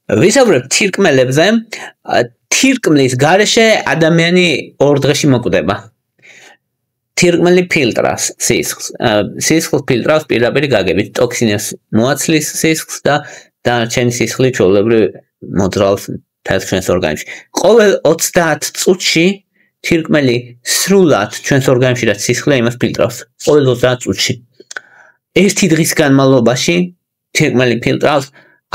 ვისაუბრებთ თირკმელებზე, თირკმლის გარეშე ადამიანი 2 დღეში მოკვდება. თირკმელი ფილტრავს სისხლს. სისხლს ფილტრავს პირდაპირ გაგებით, ტოქსინებს მოაცლის სისხლს და დანარჩენი სისხლი ჩვეულებრივ მოძრაობს ჩვენს ორგანიზმში. ყოველ 30 წუთში თირკმელი სრულად ჩვენს ორგანიზმში რაც სისხლია იმას ფილტრავს. ყოველ 30 წუთში. 1 დღის განმავლობაში თირკმელი ფილტრავს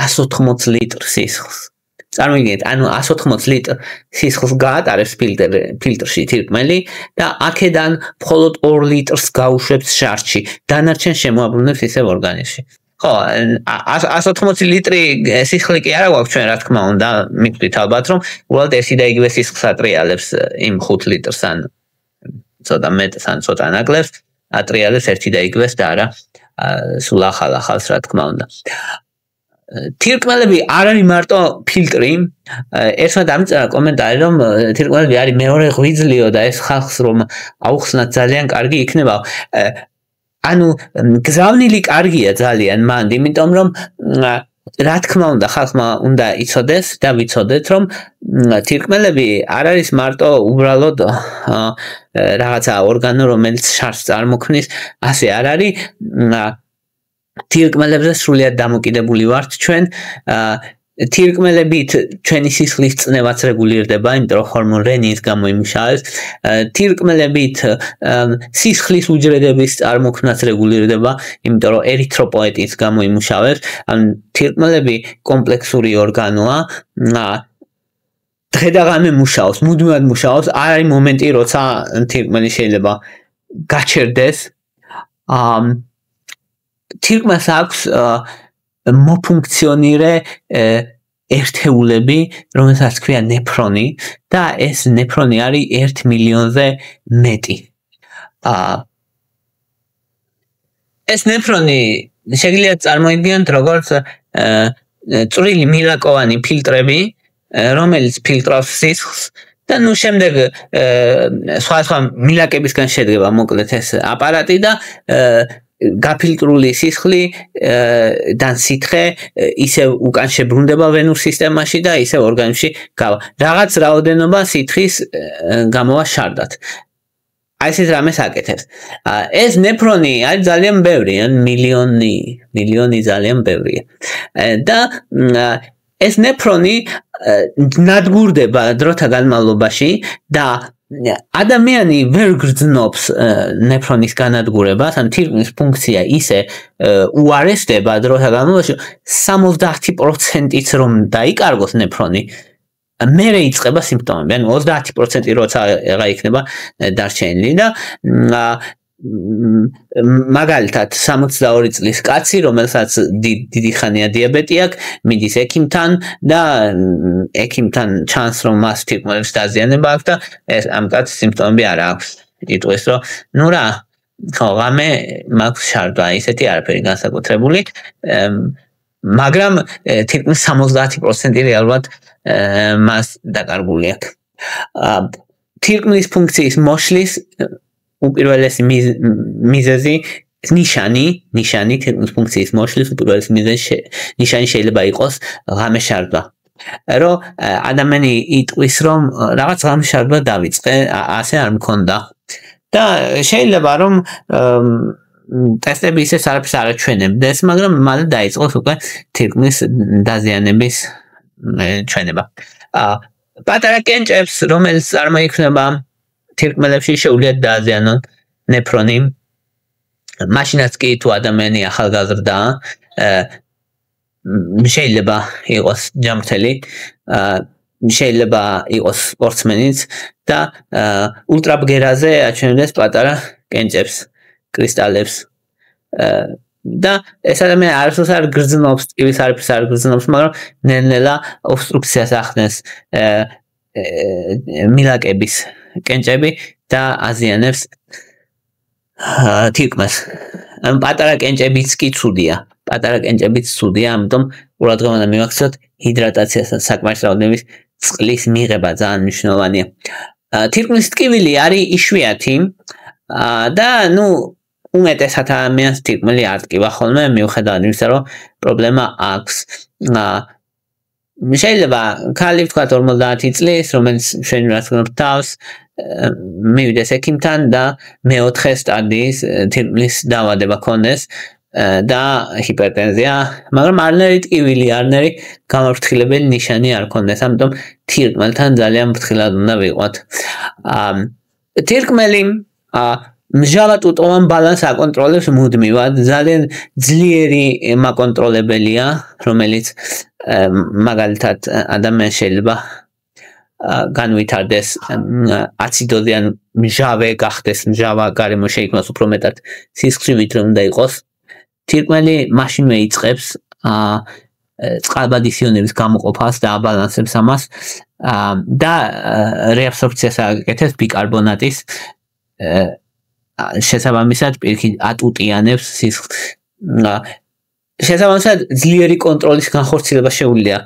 180 ლიტრ სისხლს. წარმოგიდგენთ, ანუ 180 ლიტრ სისხლს გაატარებს ფილტრში თირკმელი და აქედან მხოლოდ 2 ლიტრს გაუშვებს შარდში. დანარჩენს შემოაბრუნებს ისევ ორგანიზმში. ხო, 180 ლიტრი სისხლი კი არა გვაქვს ჩვენ, რა თქმა უნდა, მივხვდით ალბათ, რომ უბრალოდ ერთი და იგივე სისხლს ატრიალებს იმ 5 ლიტრს ან ცოტა მეტს ან ცოტა ნაკლებს, ატრიალებს ერთი და იგივეს და არა სულ ახალ-ახალს, რა თქმა უნდა. თირკმელები არ არის მარტო ფილტრი, ერთმა დამწერა კომენტარი, რომ თირკმელები არის მეორე ღვიძლიო და ეს ხალხს რომ აუხსნათ ძალიან კარგი იქნება. ანუ გზავნილი კარგია ძალიან მანდ, იმიტომ რომ რა თქმა უნდა ხალხმა უნდა იცოდეს და ვიცოდეთ, რომ თირკმელები არ არის მარტო უბრალოდ რაღაცა ორგანო, რომელიც შარდს წარმოქმნის, ასე არ არის. თირკმელებზე სრულიად დამოკიდებული ვართ ჩვენ. თირკმელებით ჩვენი სისხლის წნევაც რეგულირდება, იმიტომ რომ ჰორმონ რენიის გამო იმუშავებს. თირკმელებით სისხლის უჯრედების წარმოქმნაც რეგულირდება, იმიტომ რომ ერითროპოეტის გამო იმუშავებს. ანუ თირკმელები კომპლექსური ორგანოა. დღე და ღამე მუშაობს, მუდმივად მუშაობს. არ არის მომენტი, როცა თირკმელი შეიძლება გაჩერდეს. თირკმელს აქვს მოფუნქციონირე ერთეულები, რომელსაც ქვია ნეფრონი და ეს ნეფრონი არის 1 მილიონზე მეტი. ეს ნეფრონი შეგიძლიათ წარმოიდგინოთ როგორც წვრილი მილაკოვანი ფილტრები, რომელიც ფილტრავს სისხლს და ნუ შემდეგ სხვა მილაკებისგან შედგება მოკლედ ეს აპარატი და გაფილტრული სისხლი და სითხე ისევ უკან შებრუნდება ვენურ სისტემაში და ისევ ორგანიზმში გავა. რაღაც რაოდენობა სითხის გამოვა შარდად. აი ესეთ რამეს აკეთებს. ეს ნეფრონი არის ძალიან ბევრი, მილიონი ძალიან ბევრია. და ეს ნეფრონი ნადგურდება დროთა განმავლობაში და ადამიანი ვერ გრძნობს ნეფრონის განადგურებას, ან თირკმლის ფუნქცია ისე უარესდება დროთა განმავლობაში 70%-იც რომ დაიკარგოს ნეფრონი, მერე იწყება სიმპტომები, ანუ 30% როცა აღარ იქნება დარჩენილი და მაგალითად 62 წლის კაცი, რომელსაც დიდი ხანია დიაბეტი აქვს, მიდის ექიმთან და ექიმთან ჩანს, რომ მას თირკმელების დაზიანება აქვს და ეს ამ კაცს სიმპტომები არ აქვს. იტყვის, რომ ნუ რა, ხო, ღამე მაქვს შარდვა, ისეთი არაფერი განსაკუთრებული, მაგრამ თირკმლის 70% რეალურად მას დაკარგული აქვს. თირკმლის ფუნქციის მოშლის უპირველესი მიზეზი ნიშანი თირკმლის ფუნქციის მოშლის უპირველესი ნიშანი შეიძლება იყოს ღამე შარდვა. რომ ადამიანი იტყვის, რომ რაღაც ღამე შარდვა დავიწყე, ასე არ მქონდა. და შეიძლება რომ ტესტები ისე არაფერს არ აჩვენებდეს, მაგრამ მალე დაიწყოს უკვე თირკმლის დაზიანების ჩვენება. პატარა კენჭებს, რომელიც წარმოიქმნება თირკმელებში შეუძლიათ დააზიანონ ნეფრონი. მაშინაც კი თუ ადამიანი ახალგაზრდაა, შეიძლება იყოს ჯამრთელი, შეიძლება იყოს სპორტსმენიც და ულტრაბგერაზე აჩვენებს პატარა კენჭებს, კრისტალებს. და ეს ადამიანი არასდროს არ გრძნობს, ტკივის არაფერს არ გრძნობს, მაგრამ ნელ-ნელა ობსტრუქციას ახდენს მილაკების კენჭები და აზიანებს თირკმელს. პატარა კენჭებიც კი ცუდია. ამიტომ ყურადღება უნდა მივაქციოთ ჰიდრატაციასთან, საკმარისი რაოდენობის წყლის მიღება ძალიან მნიშვნელოვანია. თირკმლის ტკივილი არის იშვიათი და ნუ უმეტესად ადამიანს თირკმელი არ ტკივა ხოლმე, მიუხედავად იმისა, რომ პრობლემა აქვს. შეიძლება ქალი ვთქვათ 50 წლის, რომელიც ჩვენ რაც ვქნათ თავს, მივიდეს ექიმთან და მეოთხე სტადიის თირკმლის დაავადება ქონდეს და ჰიპერტენზია, მაგრამ არნერი ტკივილი, არნერი გამაფრთხილებელი ნიშანი არ ქონდეს, ამიტომ თირკმელთან ძალიან ფრთხილად უნდა ვიყოთ. თირკმელი მჟავად უტოვან ბალანსს აკონტროლებს მუდმივად, ძალიან ძლიერი მაკონტროლებელია, რომელიც მაგალითად ადამიანს შეიძლება განვითარდეს აციდოზიან მჟავე გახდეს, მჟავა გარემო შეიქმნას უფრო მეტად სისხლში ვიდრე უნდა იყოს. თირკმელი მაშინვე იწყებს წყალბადის იონების გამოყოფას და აბალანსებს ამას და რეაბსორბციას აკეთებს ბიკარბონატის შესაბამისად პირიქით ატუტიანებს სისხლს. შესაბამისად ძლიერი კონტროლის განხორციელება შეუძლია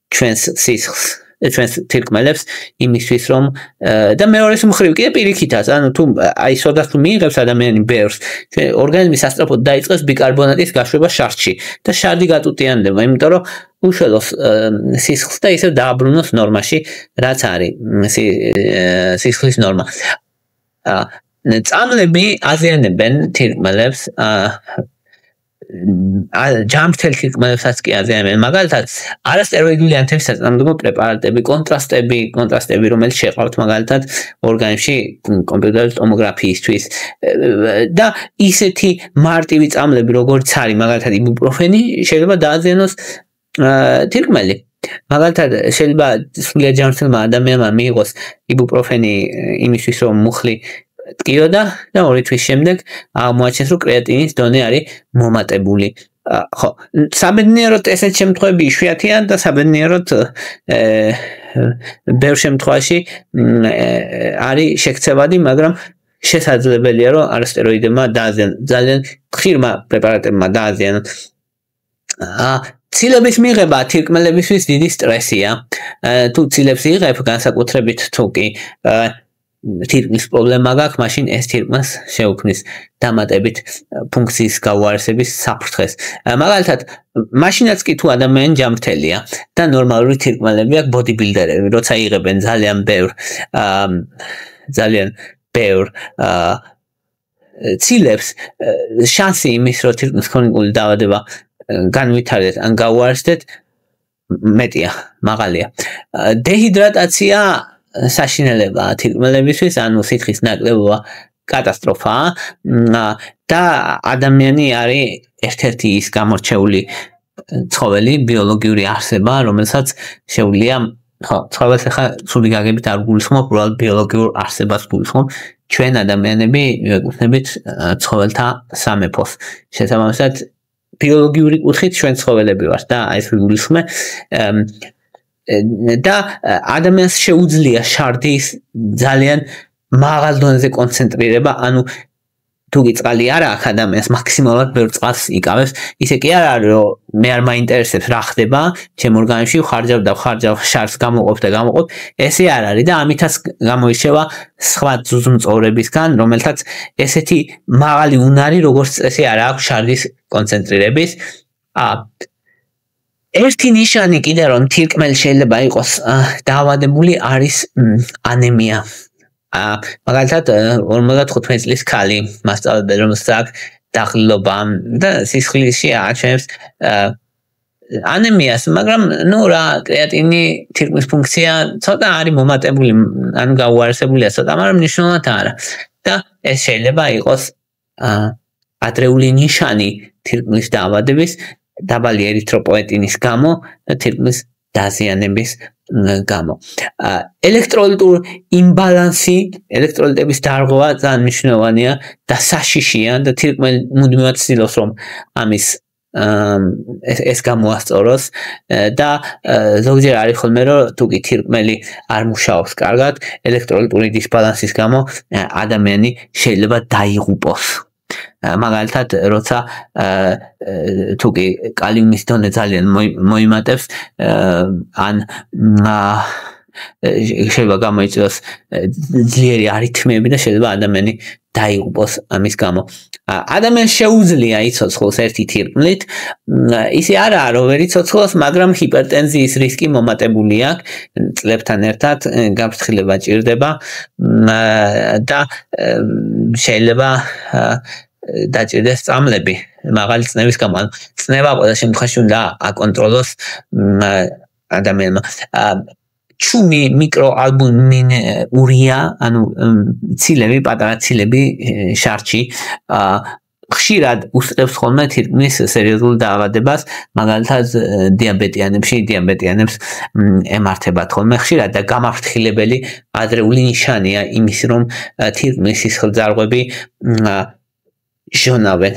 ჩვენს სისხლს, ჩვენს თირკმელებს იმისთვის რომ და მეორეს მხრივ კიდე პირიქითაც, ანუ თუ აი სოდას თუ მიიღებს ადამიანი ბერს, ორგანიზმი სასწრაფოდ დაიწყებს ბიკარბონატის გაშვება შარდში და შარდი გატუტიანდება, იმიტომ რომ უშველოს სისხლს და ისევ დააბრუნოს ნორმაში, რაც არის სისხლის ნორმა. წამლები აზიანებენ თირკმელებს, ჯამრთელ თირკმელებსაც კი აზიანებენ, მაგალითად არასტეროიდული ანთების საწამლო პრეპარატები, კონტრასტები, რომელიც შეყავთ მაგალითად ორგანიზმში კომპიუტერული ტომოგრაფიისთვის და ისეთი მარტივი წამლები, როგორც არის მაგალითად იბუპროფენი, შეიძლება დააზიანოს თირკმელი. მაგალითად შეიძლება სრულიად ჯამრთელმა ადამიანმა მიიღოს იბუპროფენი იმისთვის რომ მუხლი ტკიოდა და 2 თვის შემდეგ აღმოაჩენს რომ კრეატინის დონე არის მომატებული. ხო, საბედნიეროდ ესეთ შემთხვევები იშვიათია და საბედნიეროდ ბევრ შემთხვევაში არის შექცევადი, მაგრამ შესაძლებელია რომ არასტეროიდებმა დააზიანონ, ძალიან ხშირმა პრეპარატებმა დააზიანონ. ცილების მიღება თირკმელებისთვის დიდი სტრესია. თუ ცილებს იღებ, განსაკუთრებით თუ კი თირკმლის პრობლემა გაქვს, მაშინ ეს თირკმელს შეუქმნის დამატებით ფუნქციის გაუარესების საფრთხეს. მაგალითად, მაშინაც კი თუ ადამიანი ჯამრთელია და ნორმალური თირკმელები აქვს ბოდიბილდერები, როცა იღებენ ძალიან ბევრ ცილებს, შანსი იმის, რომ თირკმლის ქრონიკული დაავადება განვითარდეს ან გაუარესდეს მეტია, მაღალია. დეჰიდრატაცია საშინელებაა თირკმელებისთვის, ანუ სითხის ნაკლებობა კატასტროფაა და ადამიანი არის ერთ-ერთი ის გამორჩეული ცხოველი, ბიოლოგიური არსება, რომელსაც შეუძლია, ხო, ცხოველს ახლა სული გაგებით არ გულისხმობ, უბრალოდ ბიოლოგიურ არსებას გულისხმობ. ჩვენ ადამიანები ვეკუთვნებით ცხოველთა სამეფოს. შესაბამისად ბიოლოგიური კუთხით ჩვენ ცხოველები ვართ და აი ეს ვიგულისხმე და ადამიანს შეუძლია შარდის ძალიან მაღალ დონეზე კონცენტრირება, ანუ თუ წყალი არ აქვს ადამიანს მაქსიმალურად ბევრ წყალს იკავებს, ისე კი არ არის რომ მე არ მაინტერესებს რა ხდება ჩემ ორგანიზმში, ხარჯავ შარდს გამოყოფ და გამოყოფ, ესე არ არის და ამითაც გამოირჩევა სხვა ძუძუმწოვრებისგან, რომელთაც ესეთი მაღალი უნარი როგორც წესი არ აქვს შარდის კონცენტრირების. ერთი ნიშანი კიდე რომ თირკმელი შეიძლება იყოს დაავადებული არის ანემია. მაგალითად 55 წლის ქალი მასწავლებელი რომელსაც აქვს დაღლილობა და სისხლში აჩვენებს ანემიას, მაგრამ ნუ რა კრეატინი თირკმლის ფუნქცია ცოტა არის მომატებული, ანუ გაუარესებულია ცოტა, მაგრამ მნიშვნელოვნად არა. და ეს შეიძლება იყოს ადრეული ნიშანი თირკმლის დაავადების, დაბალი ერითროპოეტინის გამო და თირკმლის დაზიანების გამო. ელექტროლიტურ იმბალანსი, ელექტროლიტების დარღვევა ძალიან მნიშვნელოვანია და საშიშია და თირკმელი მუდმივად ცდილობს რომ ამის ეს გამოასწოროს და ზოგჯერ არის ხოლმე რომ თუ კი თირკმელი არ მუშაობს კარგად, ელექტროლიტური დისბალანსის გამო ადამიანი შეიძლება დაიღუპოს. მაგალითად, როცა თუ კი კალიუმის დონე ძალიან მოიმატებს, ან შეიძლება გამოიწვიოს ძლიერი არითმიები და შეიძლება ადამიანი დაიღუპოს ამის გამო. ადამიანს შეუძლია იცოცხლოს ერთი თირკმლით, ისე არაა რომ ვერ იცოცხლოს, მაგრამ ჰიპერტენზიის რისკი მომატებული აქვს, წლებთან ერთად გაფრთხილება ჭირდება და შეიძლება დაჭირდეს წამლები მაღალი წნევის გამო. წნევა ყველა შემთხვევაში უნდა აკონტროლოს ადამიანმა. ჩუმი მიკროალბუმინურია, ანუ ცილები, პატარა ცილები შარდში ხშირად უსწრებს ხოლმე თირკმლის სერიოზულ დაავადებას, მაგალითად დიაბეტიანებს ემართებათ ხოლმე ხშირად და გამაფრთხილებელი ადრეული ნიშანია იმის, რომ თირკმლის სისხლძარღვები ჟონავენ,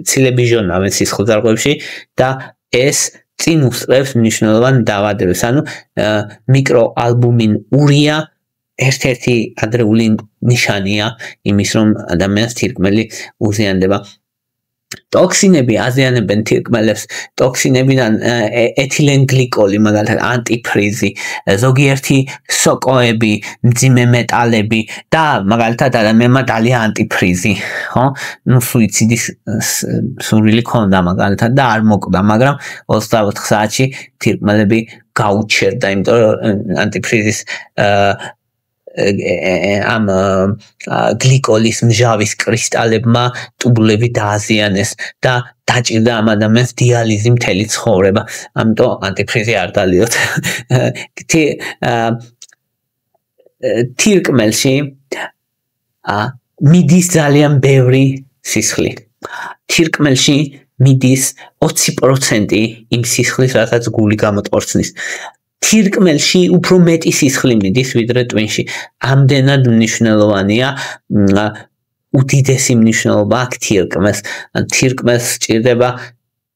ცილები ჟონავენ სისხლძარღვებში და ეს წინ უსწრებს მნიშვნელოვან დაავადებას, ანუ მიკროალბუმინურია ერთ-ერთი ადრეული ნიშანია იმის, რომ ადამიანს თირკმელი უზიანდება. ტოქსინები აზიანებენ თირკმელებს, ტოქსინებიდან ეთილენგლიკოლი, მაგალითად ანტიფრიზი, ზოგიერთი სოკოები, მძიმე მეტალები და მაგალითად ადამიანმა დალია ანტიფრიზი, ხო? სუიციდის სურვილი ქონდა მაგალითად და არ მოკვდა, მაგრამ 24 საათში თირკმელები გაუჩერდა, იმიტომ რომ ანტიფრიზის ამ გლიკოლის მჟავის კრისტალებმა ტუბულები დააზიანეს და დაჭირდა ამ ადამიანს დიალიზი მთელი ცხოვრება. ამიტომ ანტიფრიზი არ დალიოთ. თირკმელში მიდის ძალიან ბევრი სისხლი. თირკმელში მიდის 20% იმ სისხლის, რასაც გული გამოტყორცნის. თირკმელში უფრო მეტი სისხლი მიდის ვიდრე ტვინში. ამდენად მნიშვნელოვანია უდიდესი მნიშვნელობა აქვს თირკმელს. თირკმელს სჭირდება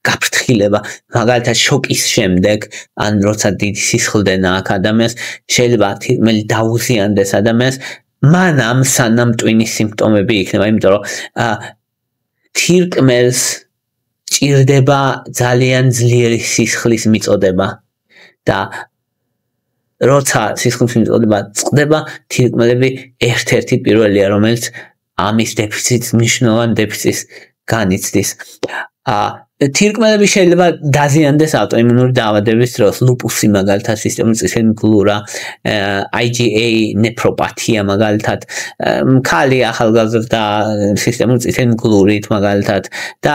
გაფრთხილება. მაგალითად შოკის შემდეგ, ან როცა დიდი სისხლდენა აქვს ადამიანს, შეიძლება თირკმელი დაუზიანდეს ადამიანს, მანამ სანამ ტვინის სიმპტომები იქნება, იმიტომ რომ თირკმელს სჭირდება ძალიან ძლიერი სისხლის მიწოდება და როცა სისხლის მიწოდება წყდება, თირკმელები ერთ-ერთი პირველია, რომელიც ამის დეფიციტს, მნიშვნელოვან დეფიციტს განიცდის. თირკმელები შეიძლება დაზიანდეს ავტოიმუნური დაავადების დროს, ლუპუსი მაგალითად, სისტემური წითელი მგლურა, IgA ნეფროპათია მაგალითად, ქალი ახალგაზრდა სისტემური წითელი მგლურით მაგალითად და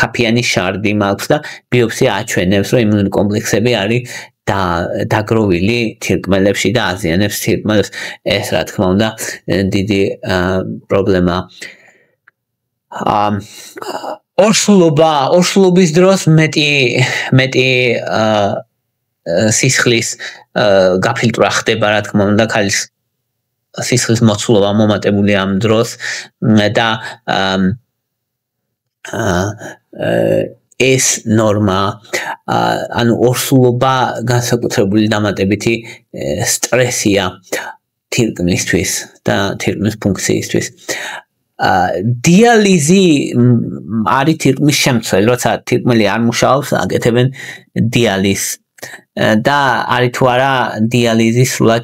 კაფიანის შარდი მაქვს და ბიოპსია აჩვენებს, რომ იმუნური კომპლექსები არის დაგროვილი თირკმელებში და აზიანებს თირკმელებს. ეს რა თქმა უნდა დიდი პრობლემაა. ორსულობის დროს მეტი სისხლის გაფილტრა ხდება, რა თქმა უნდა, ქალის სისხლის მოცულობა მომატებული ამ დროს და ეს ნორმა, ანუ ორსულობა განსაკუთრებული დამატებითი სტრესია თირკმლისთვის და თირკმლის ფუნქციისთვის. დიალიზი არის თირკმლის შემცველი, როცა თირკმელი არ მუშაობს, აკეთებენ დიალიზს და არის თუ არა დიალიზი სრულად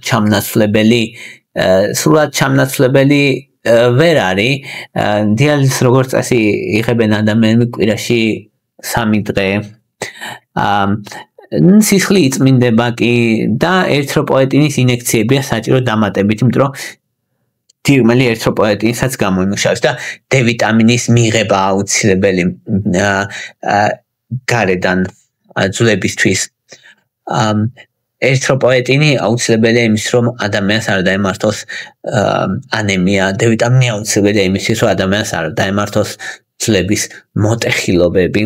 ჩამნაცვლებელი ვერ არის. დიალიზს როგორც წესი იღებენ ადამიანები კვირაში 3 დღე. სისხლი იწმინდება კი და ერითროპოეტინის ინექციებია საჭირო დამატებით, იმიტომ რომ თირკმელი ერითროპოეტინსაც გამოიმუშავებს და D ვიტამინის მიღება აუცილებელი გარედან ძვლებისთვის. ერითროპოეტინი აუცილებელია იმის, რომ ადამიანს არ დაემართოს ანემია. D ვიტამინი აუცილებელია იმისთვის, რომ ადამიანს არ დაემართოს ძვლების მოტეხილობები.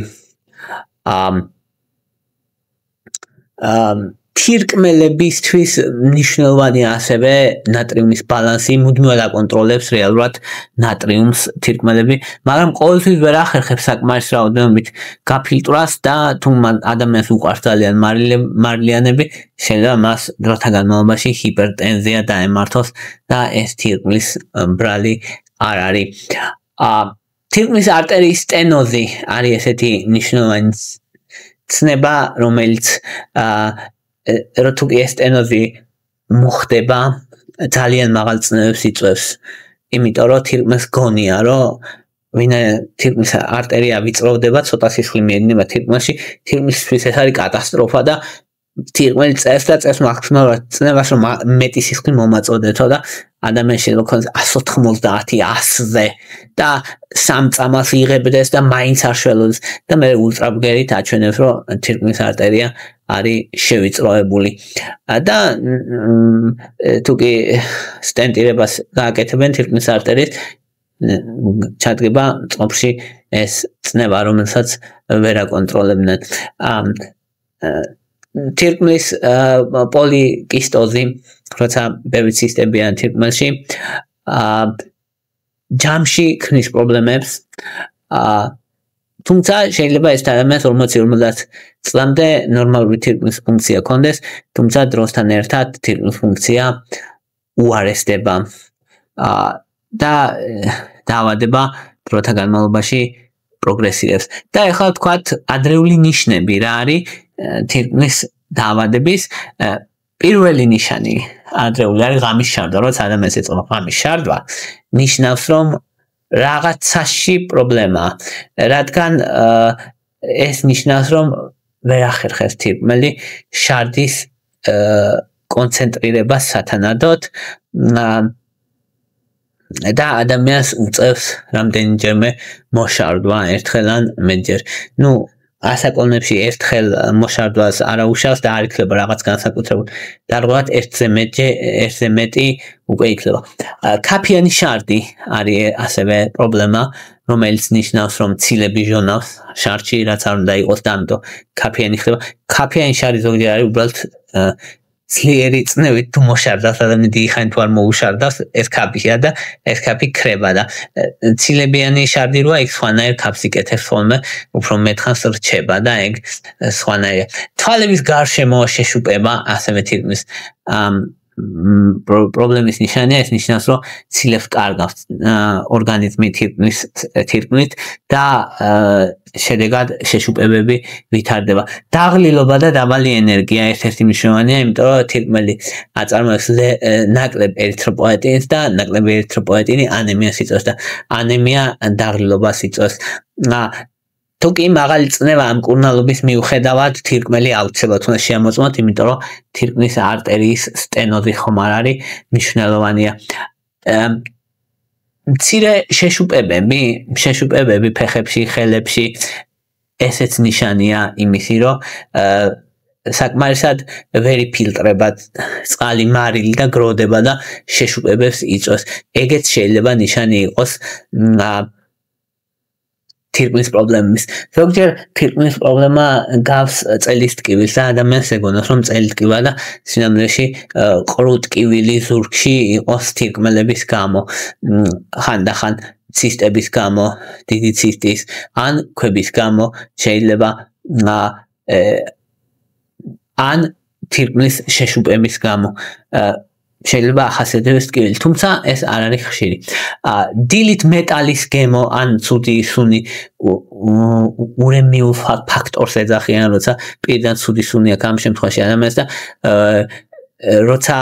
თირკმელებისთვის მნიშვნელოვანია ასევე ნატრიუმის ბალანსი, მუდმივად აკონტროლებს რეალურად ნატრიუმს თირკმელები, მაგრამ ყოველთვის ვერ ახერხებს საკმარის რაოდენობით გაფილტრას და თუ ადამიანს უყვარს ძალიან მარილიანები, შეიძლება მას დროთა განმავლობაში ჰიპერტენზია დაემართოს და ეს თირკმლის ბრალი არ არის. თირკმლის არტერიის სტენოზი არის ესეთი მნიშვნელოვანი ცნება, რომელიც როთუკი ეს სტენოზი მოხდება ძალიან მაღალ წნევებს იწვევს იმიტომ რომ თირკმელს გონია რომ ვინაი თირკმლის არტერია ვიწროვდება ცოტა სისხლი მიედინება თირკმელში თირკმლისთვის ეს არის კატასტროფა და თირკმელი წერს და წერს მაქსიმალურად წნევას რომ მეტი სისხლი მომაწოდეთო და ადამიანს შეიძლება ქონდეს 190 100-ზე და 3 წამალს იღებდეს და მაინც არ შველოდეს და მე ულტრაბგერით აჩვენებს რომ თირკმლის არტერია არის შევიწროებული და თუ კი სტენტირებას გააკეთებენ თირკმლის არტერიის ჩადგება წყობში ეს წნევა რომელსაც ვერ აკონტროლებდნენ თირკმლის პოლიკისტოზი როცა ბევრი ცისტებია თირკმელში ჯამში ქმნის პრობლემებს თუმცა შეიძლება ეს ადამიანს 40-50 წლამდე ნორმალური თირკმლის ფუნქცია ჰქონდეს თუმცა დროსთან ერთად თირკმლის ფუნქცია უარესდება და დაავადება დროთა განმავლობაში პროგრესირებს და ეხლა ვთქვათ ადრეული ნიშნები რა არის თირკმლის დაავადების პირველი ნიშანი ადრეული არის ღამის შარდვა როცა ადამიანს ეწყობა ღამის შარდვა ნიშნავს რომ რაღაცაში პრობლემაა რადგან ეს ნიშნავს რომ ვერ ახერხებს თირკმელი შარდის კონცენტრირებას სათანადოდ და ადამიანს უწევს რამდენჯერმე მოშარდვა ერთხელ ან მეტჯერ ნუ ასაკონებში ერთხელ მოშარდვას არ აუშავს და არ იქნება რაღაც განსაკუთრებული დარღვევად ერთზე მეტი უკვე იქნება ქაფიანი შარდი არის ასევე პრობლემა რომელიც ნიშნავს რომ ცილები ჟონავს შარდში რაც არ უნდა იყოს და ამიტომ ქაფიანი ხდება ქაფიანი შარდი ზოგჯერ არის უბრალოდ ძლიერი წნევით თუ მოშარდავს ადამიანი დიდი ხანი თუ არ მოუშარდავს ეს ქაფია და ეს ქაფი ქრება და ცილებიანი შარდი როა იქ სხვანაირ ქაფს იკეთებს ხოლმე უფრო მეტხანს რჩება და ეგ სხვანაირია თვალების გარშემო შეშუპება ასევე თირკმლის პრობლემის ნიშანია ეს ნიშნავს რომ ცილებს კარგავს ორგანიზმი თირკმლით და შედეგად შეშუპებები ვითარდება დაღლილობა და დაბალი ენერგია ერთ-ერთი მნიშვნელოვანია იმიტომ რომ თირკმელი აწარმოებს ნაკლებ ერითროპოეტინს და ნაკლები ერითროპოეტინი ანემიას იწვევს და ანემია დაღლილობას იწვევს თუ კი მაღალი წნევა ამ მკურნალობის მიუხედავად თირკმელი აუცილებლად უნდა შეამოწმოთ იმიტომ რომ თირკმლის არტერიის სტენოზი ხომ არ არის მნიშვნელოვანია მცირე შეშუპებები ფეხებში ხელებში ესეც ნიშანია იმისი რომ საკმარისად ვერ იფილტრება წყალი მარილი და გროვდება და შეშუპებებს იწვევს ეგეც შეიძლება ნიშანი იყოს თირკმლის პრობლემის. ზოგჯერ თირკმლის პრობლემა გავს წელის ტკივილს და ადამიანს ეგონავს რომ წელი ტკივა და სინამდვილეში ყრუ ტკივილი ზურგში იყოს თირკმელების გამო. ხანდახან ცისტების გამო, დიდი ცისტის ან ქვების გამო შეიძლება ან თირკმლის შეშუპების გამო შეიძლება ახასიათდეს ტკივილი, თუმცა ეს არ არის ხშირი. დილით მეტალის გემო ან ცუდი სუნი ურემიულ ფაქტორს ეძახიან, როცა პირიდან ცუდი სუნი აქვს ამ შემთხვევაში ადამიანს და როცა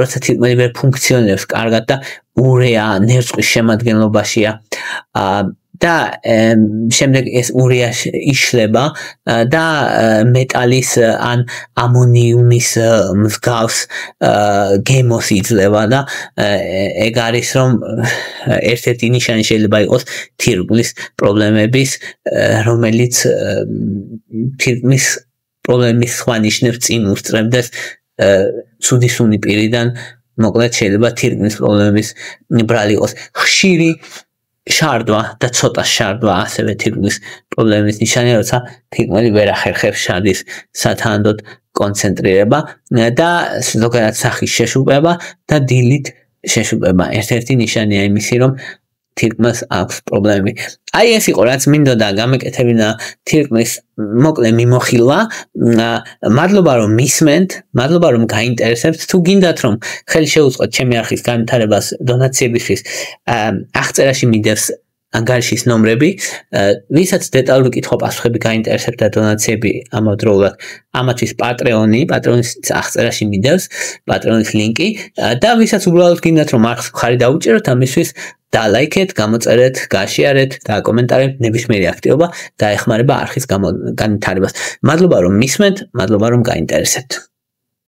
როცა თირკმელი ვერ ფუნქციონირებს კარგად და ურეა ნერვწყვის შემადგენლობაშია და შემდეგ ეს ურეა იშლება და მეტალის ან ამონიუმის მსგავს გემოს იძლევა და ეგ არის რომ ერთ-ერთი ნიშანი შეიძლება იყოს თირკმლის პრობლემების რომელიც თირკმლის პრობლემის სხვა ნიშნებს წინ უსწრებდეს ცუდი სუნი პირიდან მოკლედ შეიძლება თირკმლის პრობლემების ბრალი იყოს ხშირი შარდვა და ცოტა შარდვა ასევე თირკმლის პრობლემის ნიშანია, როცა თირკმელი ვერ ახერხებს შარდის სათანადოდ კონცენტრირება და ზოგადად სახის შეშუპება და დილით შეშუპება. ერთ-ერთი ნიშანია იმისი, რომ თირკმელს აქვს პრობლემები. აი ეს იყო რაც მინდოდა გამეკეთებინა თირკმლის მოკლე მიმოხილვა. მადლობა რომ მისმენთ, მადლობა რომ გაინტერესებთ. თუ გინდათ რომ ხელი შეუწყოთ ჩემი არხის განვითარებას დონაციებისთვის, აღწერაში მიდევს ანგარიშის ნომრები, ვისაც დეტალური კითხვა-პასუხები გაინტერესებთ და დონაციები ამავდროულად ამათვის Patreon-ის აღწერაში მიდევს, Patreon-ის ლინკი და ვისაც უბრალოდ გინდათ რომ არხს მხარი დაუჭეროთ, ამისთვის დალაიქეთ, გამოწერეთ, გაშიარეთ და კომენტარებით ნებისმიერი აქტივობა დაეხმარება არხის განვითარებას. მადლობა რომ მისმენთ, მადლობა რომ გაინტერესებთ.